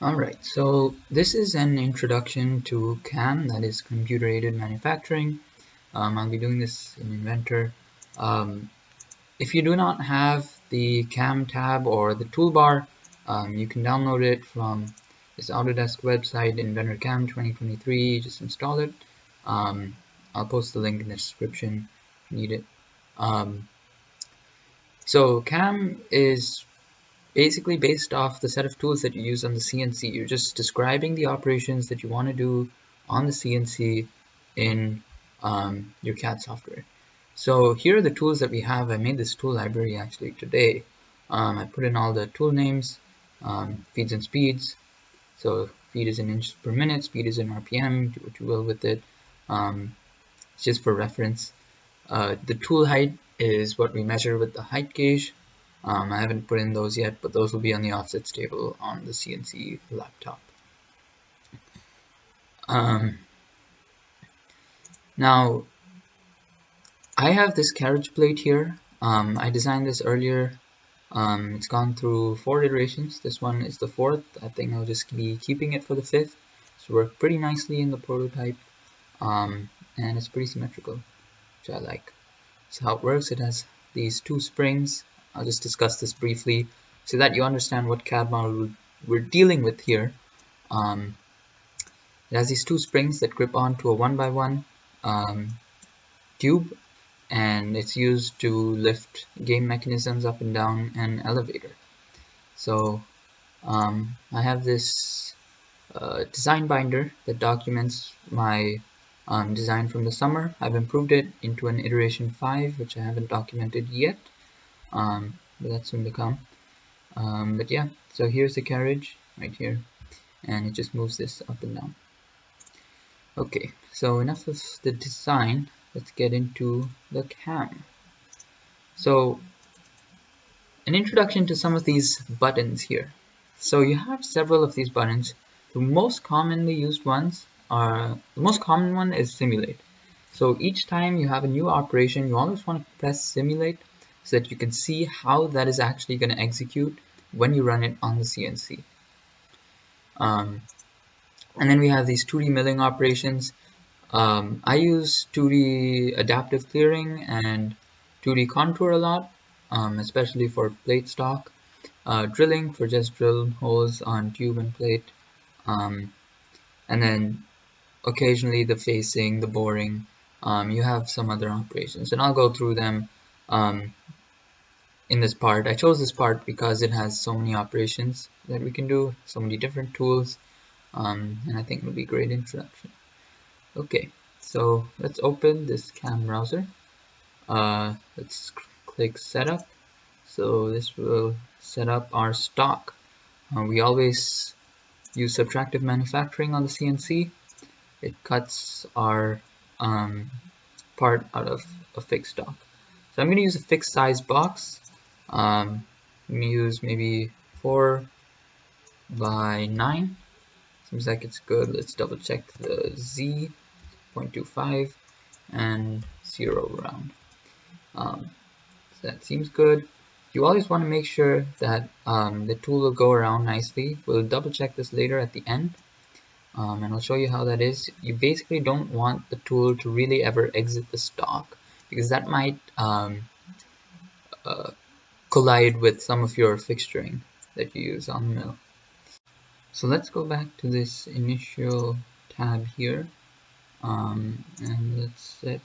Alright, so this is an introduction to CAM, that is computer-aided manufacturing. I'll be doing this in Inventor. If you do not have the CAM tab or the toolbar, you can download it from this Autodesk website, Inventor CAM 2023. Just install it. I'll post the link in the description if you need it. So CAM is basically based off the set of tools that you use on the CNC. You're just describing the operations that you want to do on the CNC in your CAD software. So here are the tools that we have. I made this tool library actually today. I put in all the tool names, feeds and speeds. So feed is in inches per minute, speed is in RPM, do what you will with it. It's just for reference. The tool height is what we measure with the height gauge. I haven't put in those yet, but those will be on the offsets table on the CNC laptop. Now, I have this carriage plate here. I designed this earlier. It's gone through 4 iterations. This one is the 4th. I think I'll just be keeping it for the 5th. It's worked pretty nicely in the prototype, and it's pretty symmetrical, which I like. So how it works, it has these 2 springs. I'll just discuss this briefly so that you understand what CAD model we're dealing with here. It has these 2 springs that grip onto a 1x1 tube, and it's used to lift game mechanisms up and down an elevator. So I have this design binder that documents my design from the summer. I've improved it into an iteration 5, which I haven't documented yet, but that's soon to come. But yeah, so here's the carriage right here, and it just moves this up and down. Okay, so enough of the design. Let's get into the CAM. So an introduction to some of these buttons here. So you have several of these buttons. The most commonly used ones are, the most common one is simulate. So each time you have a new operation, you always want to press simulate so that you can see how that is actually going to execute when you run it on the CNC. And then we have these 2D milling operations. I use 2D adaptive clearing and 2D contour a lot, especially for plate stock. Drilling for just drill holes on tube and plate. And then occasionally the facing, the boring. You have some other operations, and I'll go through them in this part. I chose this part because it has so many operations that we can do, so many different tools, and I think it'll be a great introduction. Okay, so let's open this CAM browser. Let's click setup. So this will set up our stock. We always use subtractive manufacturing on the CNC. It cuts our part out of a fixed stock. So I'm going to use a fixed size box. I'm going to use maybe 4 by 9. Seems like it's good. Let's double check the Z, 0.25 and 0 round. So that seems good. You always want to make sure that the tool will go around nicely. We'll double check this later at the end, and I'll show you how that is. You basically don't want the tool to really ever exit the stock, because that might collide with some of your fixturing that you use on the mill. So let's go back to this initial tab here, and let's set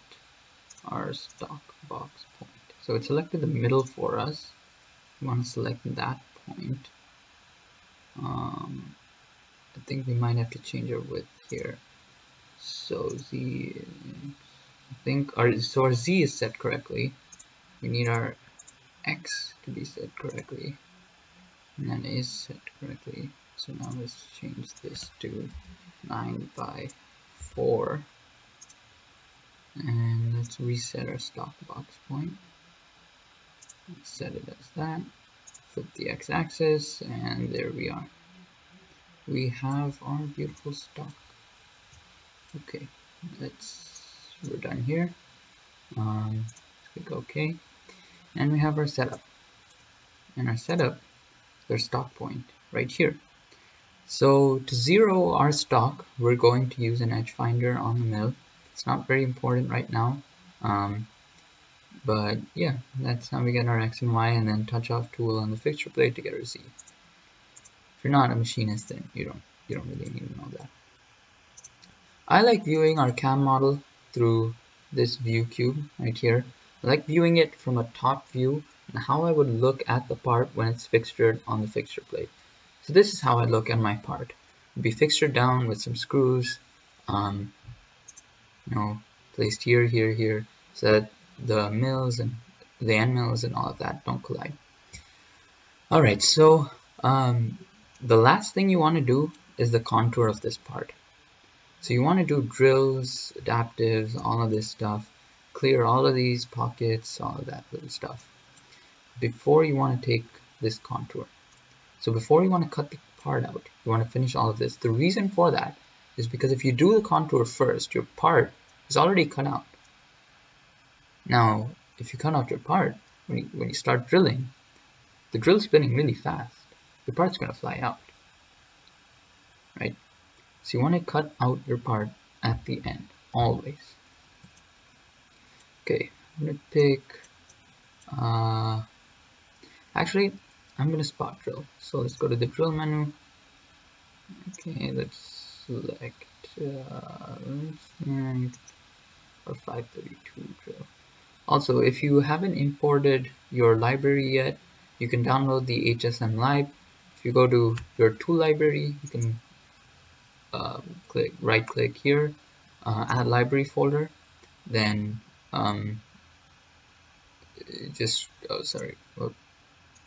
our stock box point. So it selected the middle for us. We want to select that point. I think we might have to change our width here. So Z, I think our Z is set correctly. We need our X to be set correctly, and that is set correctly. So now let's change this to 9 by 4, and let's reset our stock box point. Let's set it as that. Flip the x-axis, and there we are. We have our beautiful stock. Okay, we're done here. Let's click OK, and we have our setup. And our setup is our stock point right here. So to zero our stock, we're going to use an edge finder on the mill. It's not very important right now, but yeah, that's how we get our X and Y, and then touch off tool on the fixture plate to get our Z. If you're not a machinist, then you don't really need to know that. I like viewing our CAM model through this view cube right here. I like viewing it from a top view and how I would look at the part when it's fixtured on the fixture plate. So this is how I look at my part. It'd be fixtured down with some screws, placed here, here, here, so that the mills and the end mills and all of that don't collide. Alright, so the last thing you want to do is the contour of this part. So you want to do drills, adaptives, all of this stuff, clear all of these pockets, all of that little stuff, before you want to take this contour. So before you want to cut the part out, you want to finish all of this. The reason for that is because if you do the contour first, your part is already cut out. Now, if you cut out your part, when you start drilling, the drill's spinning really fast. Your part's going to fly out, right? So you want to cut out your part at the end, always. Okay, I'm going to pick, actually, I'm going to spot drill. So let's go to the drill menu. Okay, let's select a 532 drill. Also, if you haven't imported your library yet, you can download the HSM lib. If you go to your tool library, you can right click here, add library folder, then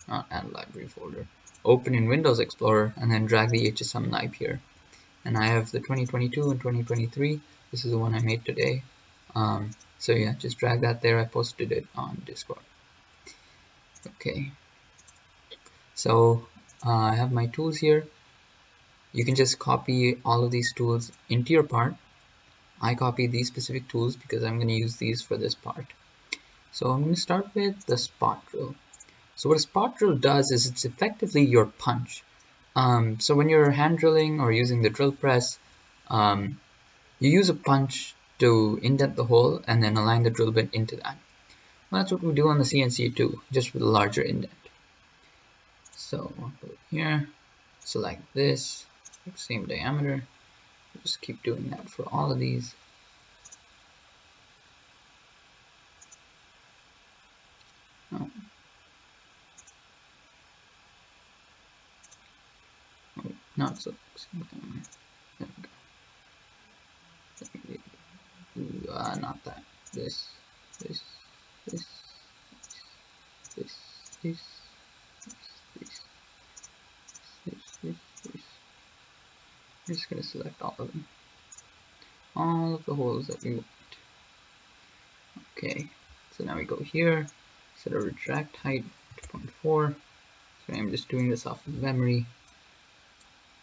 not add library folder, open in Windows Explorer and then drag the HSM lib here. And I have the 2022 and 2023. This is the one I made today. So yeah, just drag that there. I posted it on Discord. Okay, so I have my tools here. You can just copy all of these tools into your part. I copied these specific tools because I'm going to use these for this part. So I'm going to start with the spot drill. So what a spot drill does is it's effectively your punch. So when you're hand drilling or using the drill press, you use a punch to indent the hole and then align the drill bit into that. Well, that's what we do on the CNC too, just with a larger indent. So I'll go here, select this, same diameter. Just keep doing that for all of these. Oh, not so. There we go. Not that. This. I'm just going to select all of them. All of the holes that we want. Okay, so now we go here, set a retract height to 0.4. So I'm just doing this off of memory.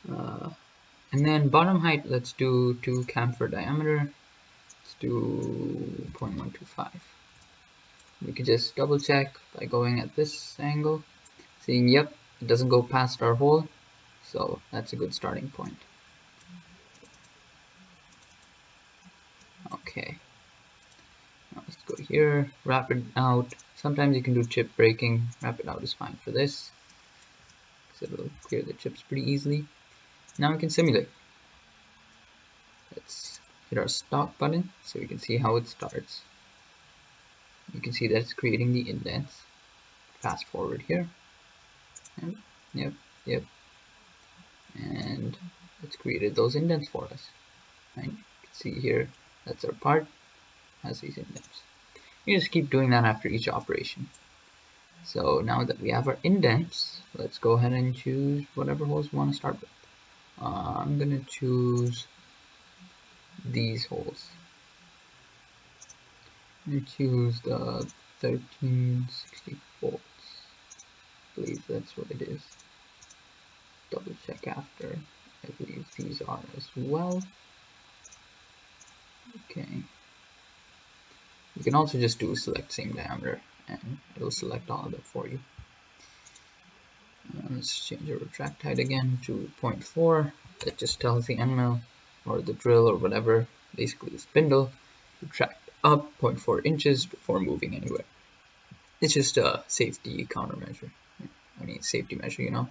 And then bottom height, let's do 2 chamfer diameter. Let's do 0.125. We can just double check by going at this angle, seeing yep, it doesn't go past our hole, so that's a good starting point. Okay, now let's go here, wrap it out. Sometimes you can do chip breaking, wrap it out is fine for this, because it'll clear the chips pretty easily. Now we can simulate. Let's hit our stop button so we can see how it starts. You can see that it's creating the indents. Fast forward here. And yep. And it's created those indents for us. And you can see here, that's our part, has these indents. You just keep doing that after each operation. So now that we have our indents, let's go ahead and choose whatever holes we want to start with. I'm going to choose these holes. I'm going to choose the 1360 volts. I believe that's what it is. Double check after. I believe these are as well. Okay. You can also just do select same diameter and it'll select all of them for you. Let's change our retract height again to 0.4. That just tells the end mill or the drill or whatever, basically the spindle, retract up 0.4 inches before moving anywhere. It's just a safety countermeasure. I mean, safety measure, you know.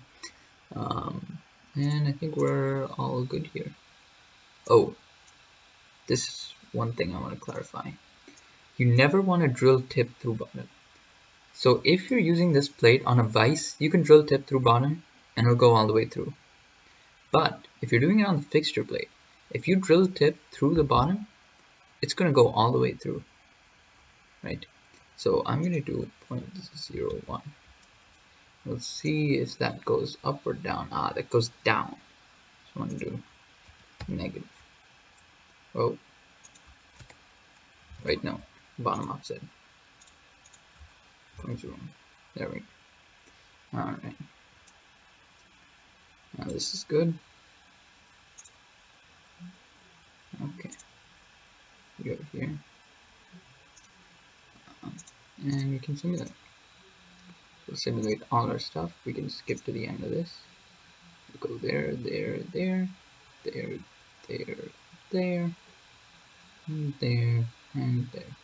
And I think we're all good here. Oh, this is one thing I want to clarify. You never want to drill tip through bottom. So if you're using this plate on a vise, you can drill tip through bottom and it'll go all the way through. But if you're doing it on the fixture plate, if you drill tip through the bottom, it's going to go all the way through, right? So I'm going to do 0.01. Let's see if that goes up or down. Ah, that goes down. So I'm going to do negative. Oh, wait, no, bottom offset. 0.01. There we go. All right. Now this is good. Okay. Go here. And we can simulate. We'll simulate all our stuff. We can skip to the end of this. We'll go there, there, there, there, there, there, and there, and there.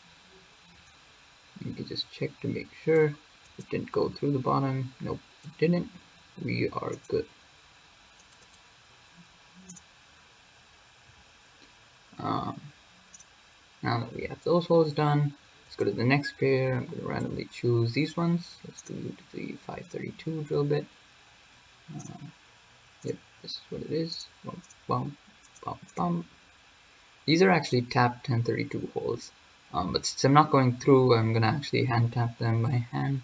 And you can just check to make sure it didn't go through the bottom. Nope, it didn't. We are good. Now that we have those holes done, let's go to the next pair. I'm going to randomly choose these ones. Let's do the 532 drill bit. Yep, this is what it is. Bum, bum, bum, bum. These are actually tapped 1032 holes. But since I'm not going through, I'm going to actually hand tap them by hand.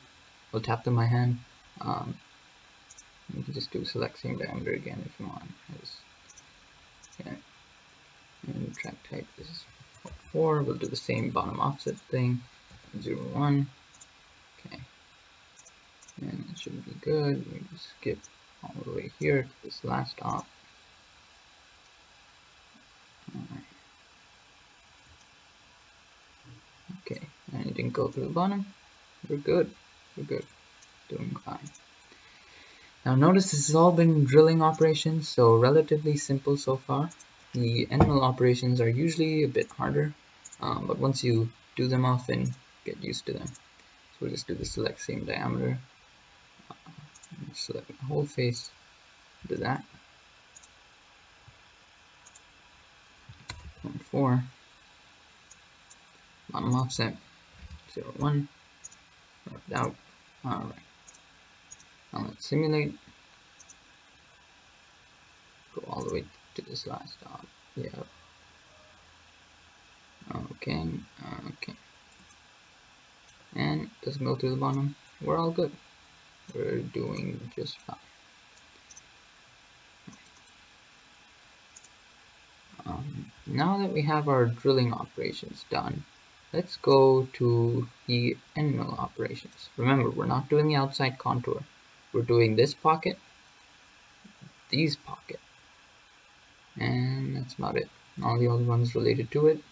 I'll tap them by hand. You can just do select same diameter again if you want. Yeah. And retract type is 4. We'll do the same bottom offset thing. 0, 1. Okay. And it should be good. We can skip all the way here to this last op. Alright. Okay, and it didn't go through the bottom. We're good. We're good. Doing fine. Now notice this has all been drilling operations, so relatively simple so far. The end mill operations are usually a bit harder, but once you do them often, get used to them. So we'll just do the select same diameter. Select the whole face. Do that. 0.4. Bottom offset. 0, 1. Rubbed out. Alright. Now let's simulate. Go all the way to this last dot. Yeah. Okay. Okay. And it doesn't go through the bottom. We're all good. We're doing just fine. Now that we have our drilling operations done, let's go to the end mill operations. Remember, we're not doing the outside contour. We're doing this pocket, these pocket, and that's about it. All the other ones related to it,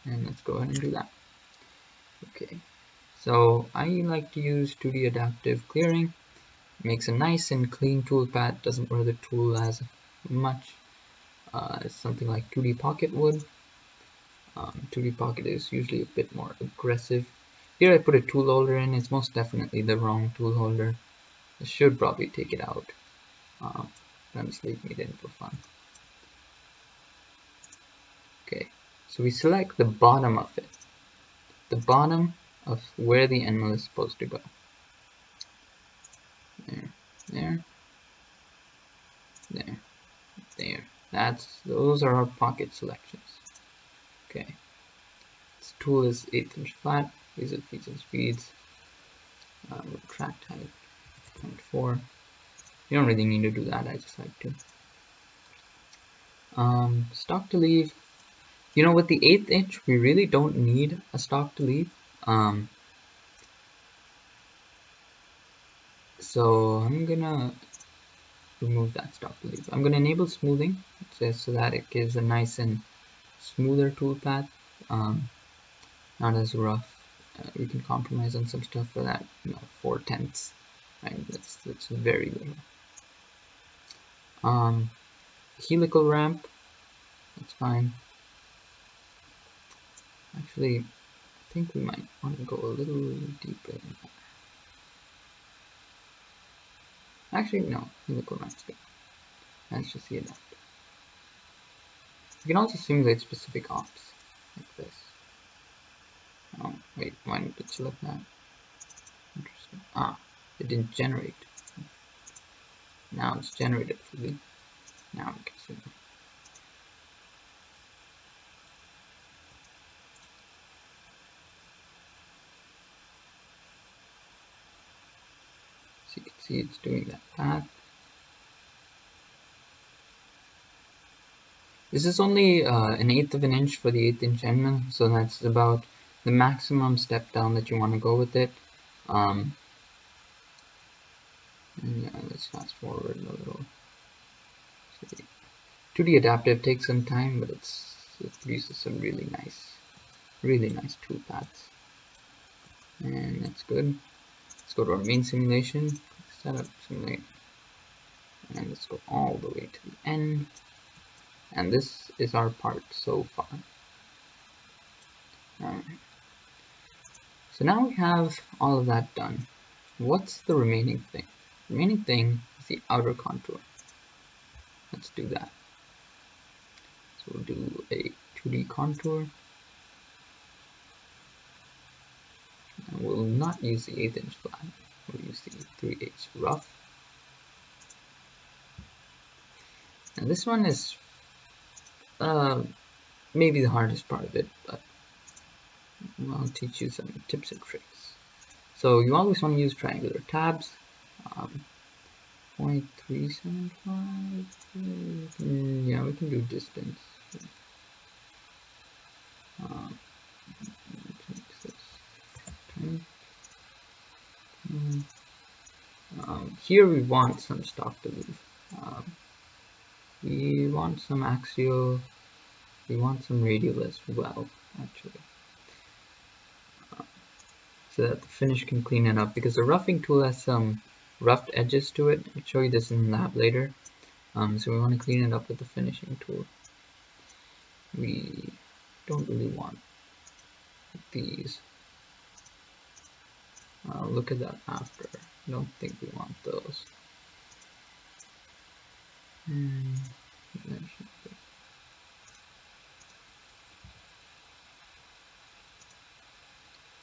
and let's go ahead and do that. Okay, so I like to use 2D adaptive clearing. It makes a nice and clean toolpath, doesn't wear the tool as much as something like 2D Pocket would. 2D Pocket is usually a bit more aggressive. Here I put a tool holder in. It's most definitely the wrong tool holder. I should probably take it out. I'm just leaving it in for fun. Okay, so we select the bottom of it. The bottom of where the end mill is supposed to go. There, there, there, there. Those are our pocket selections. Okay. This tool is 1/8 inch flat. These are feeds and speeds. Retract height 0.4. You don't really need to do that. I just like to. Stock to leave. You know, with the 1/8 inch, we really don't need a stock to leave. So I'm gonna remove that stock to leave. I'm gonna enable smoothing so that it gives a nice and smoother toolpath, not as rough. We can compromise on some stuff for that, 4/10, right? That's very little. Helical ramp, that's fine. Actually, I think we might want to go a little deeper than that. Actually, no, helical ramp's good. Let's just see it out. You can also simulate specific ops, like this. Oh, wait, why didn't it select that? Interesting. Ah, it didn't generate. Now it's generated fully. Now we can see. So you can see it's doing that path. This is only an eighth of an inch for the 1/8 inch end mill, so that's about the maximum step down that you want to go with it. And yeah, let's fast forward a little. So 2D adaptive takes some time, but it produces some really nice tool paths, and that's good. Let's go to our main simulation, setup, simulate, and let's go all the way to the end. And this is our part so far. Alright. So now we have all of that done. What's the remaining thing? The remaining thing is the outer contour. Let's do that. So we'll do a 2D contour. And we'll not use the 1/8 inch flat. We'll use the 3/8 rough. And this one is maybe the hardest part of it, but I'll teach you some tips and tricks. So you always want to use triangular tabs. 0.375. Yeah, we can do distance. Here we want some stock to move. We want some axial. We want some radial as well, actually, so that the finish can clean it up. Because the roughing tool has some roughed edges to it. I'll show you this in lab later. So we want to clean it up with the finishing tool. We don't really want these. Look at that after. I don't think we want those.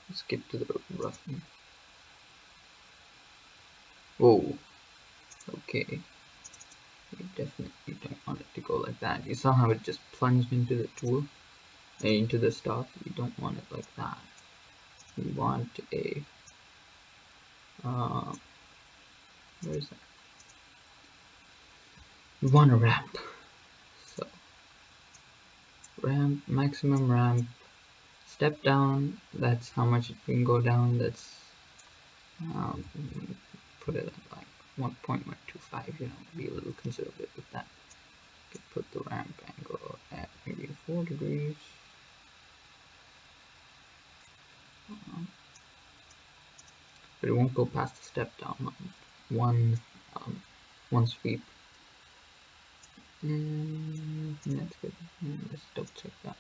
Let's skip to the roughing. Whoa. Okay. You definitely don't want it to go like that. You saw how it just plunged into the tool, into the stock. You don't want it like that. You want a where is that? You want a ramp. So ramp, maximum ramp, step down. That's how much it can go down. That's put it at like 1.125. You know, be a little conservative with that. You can put the ramp angle at maybe 4 degrees. But it won't go past the step down on one sweep. That's good. Let's double check that.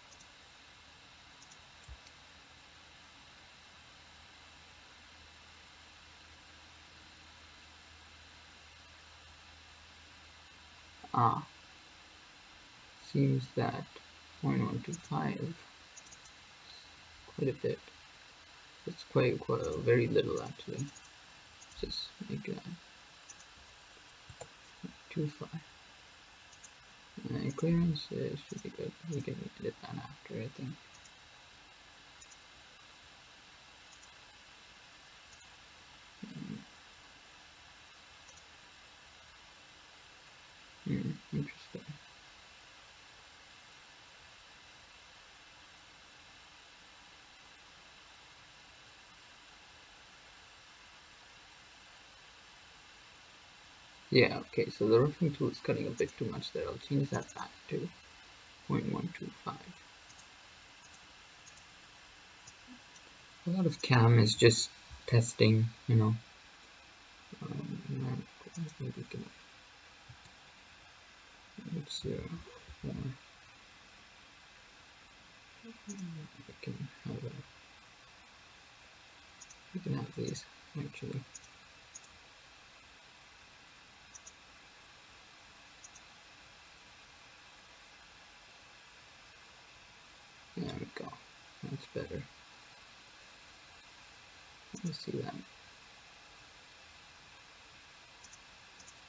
Seems that 0.125 quite a bit. It's quite very little actually. Just make that 2.5. Clearance should be good. We can edit that after, I think. Interesting. Yeah, okay, so the roughing tool is cutting a bit too much there. I'll change that back to 0.125. A lot of cam is just testing, you know. Maybe we can 0, 4. We can have these actually. There we go. That's better. Let me see that.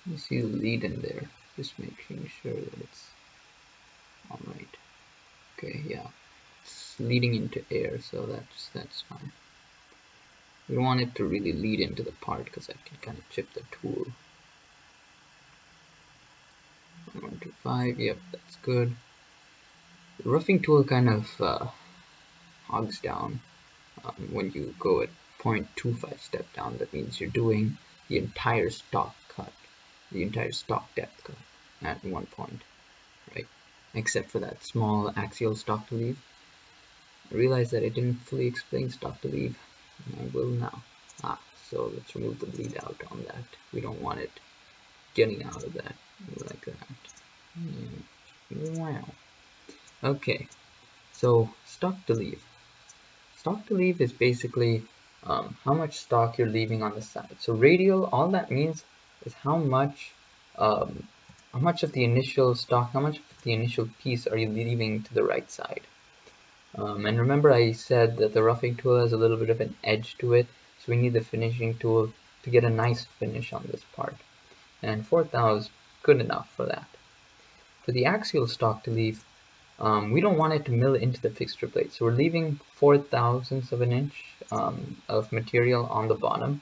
Let me see the lead in there. Just making sure that it's alright. Okay, yeah. It's leading into air, so that's fine. We don't want it to really lead into the part because that can kind of chip the tool. 125, yep, that's good. The roughing tool kind of hogs down when you go at 0.25 step down. That means you're doing the entire stock cut, the entire stock depth cut at one point, right? Except for that small axial stock to leave. I realized that I didn't fully explain stock to leave, and I will now. So let's remove the bleed out on that. We don't want it getting out of that like that. Wow. Okay, so stock to leave. Stock to leave is basically how much stock you're leaving on the side. So radial, all that means is how much of the initial stock, how much of the initial piece are you leaving to the right side. And remember I said that the roughing tool has a little bit of an edge to it, so we need the finishing tool to get a nice finish on this part. And 4/1000 is good enough for that. For the axial stock to leave, we don't want it to mill into the fixture plate, so we're leaving 4/1000 of an inch of material on the bottom.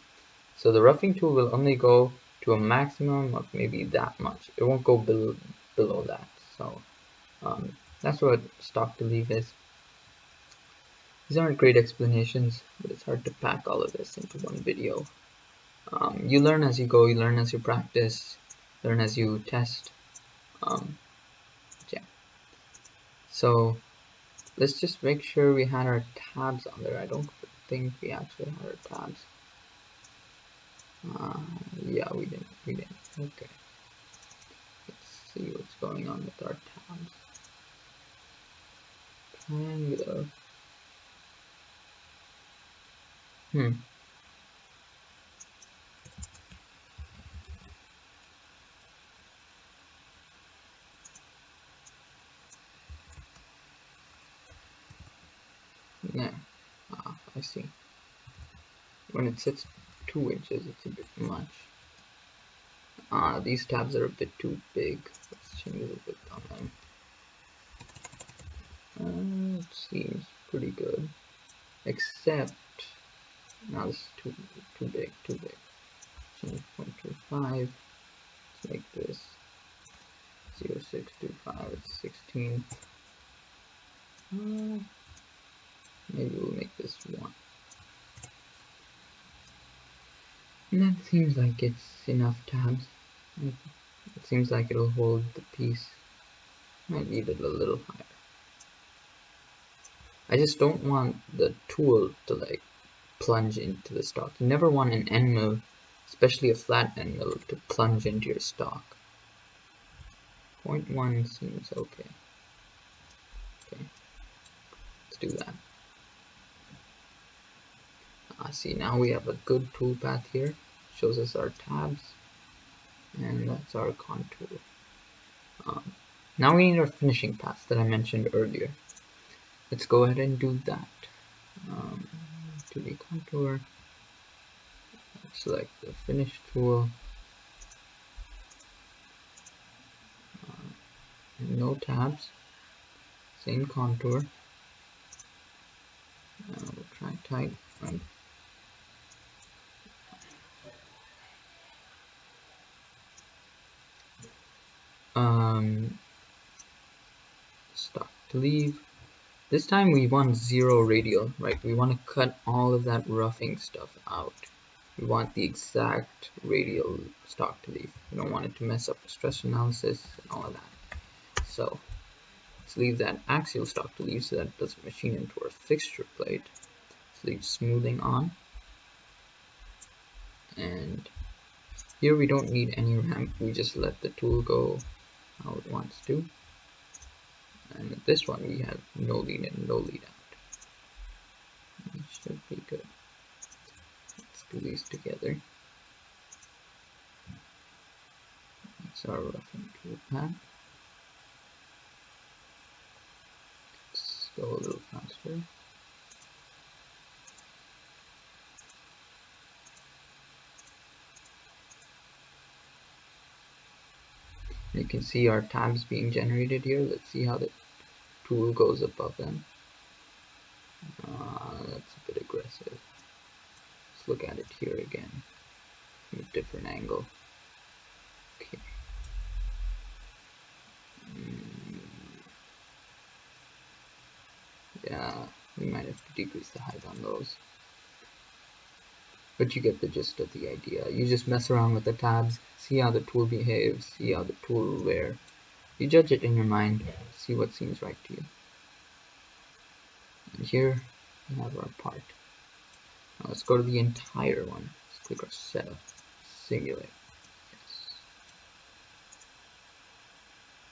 So the roughing tool will only go to a maximum of maybe that much. It won't go below that. So that's what stock to leave is. These aren't great explanations, but it's hard to pack all of this into one video. You learn as you go, you learn as you practice, learn as you test. Yeah. So let's just make sure we had our tabs on there. I don't think we actually had our tabs. Yeah, we didn't. Okay. Let's see what's going on with our tabs. Triangular. Yeah. I see. When it sits 2 inches, it's a bit much. These tabs are a bit too big. Let's change the width on them. It seems pretty good. Except, now this is too big. Change 0.25. Let's make this 0.625. It's 16. Maybe we'll make this 1. And that seems like it's enough tabs. It seems like it'll hold the piece. Might need it a little higher. I just don't want the tool to like plunge into the stock. You never want an end mill, especially a flat end mill, to plunge into your stock. 0.1 seems okay. Okay, let's do that. See, now we have a good tool path here. Shows us our tabs, and that's our contour. Now we need our finishing path that I mentioned earlier. Let's go ahead and do that. 2D contour. Select the finish tool. No tabs. Same contour. We'll try tight. Right. Stock to leave. This time we want 0 radial, right? We want to cut all of that roughing stuff out. We want the exact radial stock to leave. We don't want it to mess up the stress analysis and all of that. So let's leave that axial stock to leave so that it doesn't machine into our fixture plate. Let's leave smoothing on. And here we don't need any ramp. We just let the tool go how it wants to. And with this one we have no lead in, no lead out. It should be good. Let's do these together. That's our roughing toolpath. Let's go a little faster. You can see our tabs being generated here. Let's see how the tool goes above them. That's a bit aggressive. Let's look at it here again from a different angle. Okay. Yeah, we might have to decrease the height on those. But you get the gist of the idea. You just mess around with the tabs, see how the tool behaves, see how the tool will wear. You judge it in your mind, see what seems right to you. And here we have our part. Now let's go to the entire one. Let's click our setup, simulate. Yes.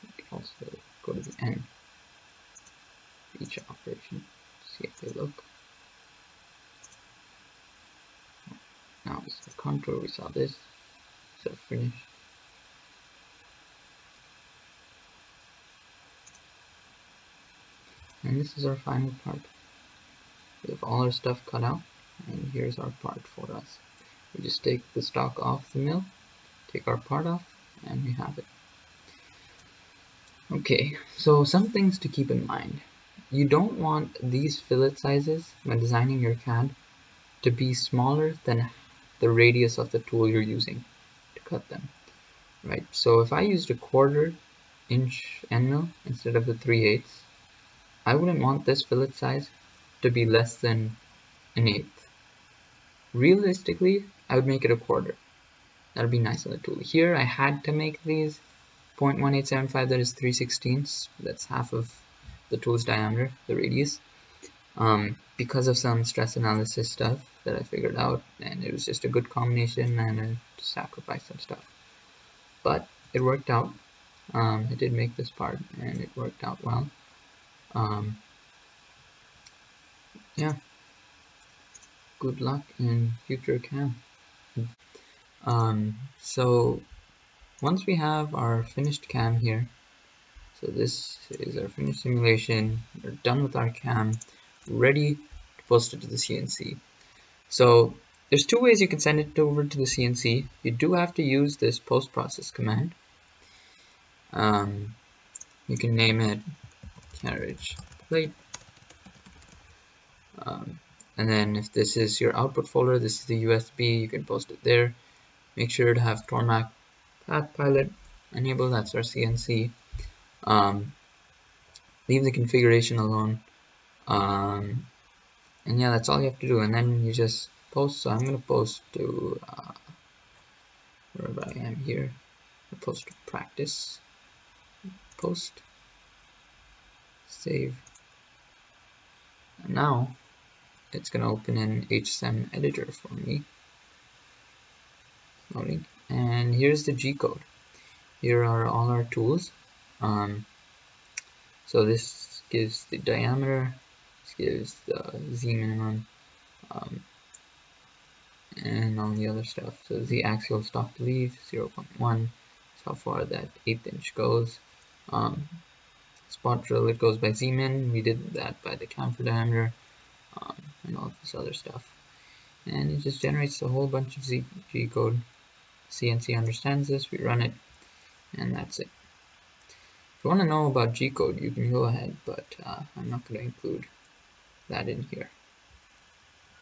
We can also go to the end of each operation, see if they look. Now it's the contour, we saw this, so finish. And this is our final part. We have all our stuff cut out, and here's our part for us. We just take the stock off the mill, take our part off, and we have it. Okay, so some things to keep in mind. You don't want these fillet sizes when designing your CAD to be smaller than the radius of the tool you're using to cut them, right? So if I used a 1/4 inch end mill instead of the 3/8, I wouldn't want this fillet size to be less than 1/8. Realistically, I would make it a 1/4. That would be nice on the tool. Here I had to make these 0.1875, that is 3/16. That's half of the tool's diameter, the radius, because of some stress analysis stuff that I figured out, and it was just a good combination and I just sacrificed some stuff. But it worked out. I did make this part and it worked out well. Yeah, good luck in future CAM. So once we have our finished CAM here, so this is our finished simulation, we're done with our CAM, ready to post it to the CNC. So there's two ways you can send it over to the CNC. You do have to use this post-process command. You can name it carriage plate. And then if this is your output folder, this is the USB, you can post it there. Make sure to have Tormac Path Pilot enabled, that's our CNC. Leave the configuration alone. And yeah, that's all you have to do. And then you just post. So I'm going to post to wherever I am here. I'll post to practice. Post. Save. And now it's going to open an HSM editor for me. Loading. And here's the G code. Here are all our tools. So this gives the diameter, this gives the Z minimum, and all the other stuff. So the axial stock to leave, 0.1, is how far that 1/8 inch goes. Spot drill, it goes by Z-min, we did that by the chamfer diameter, and all this other stuff. And it just generates a whole bunch of G code. CNC understands this, we run it, and that's it. If you want to know about G code, you can go ahead, but I'm not going to include that in here.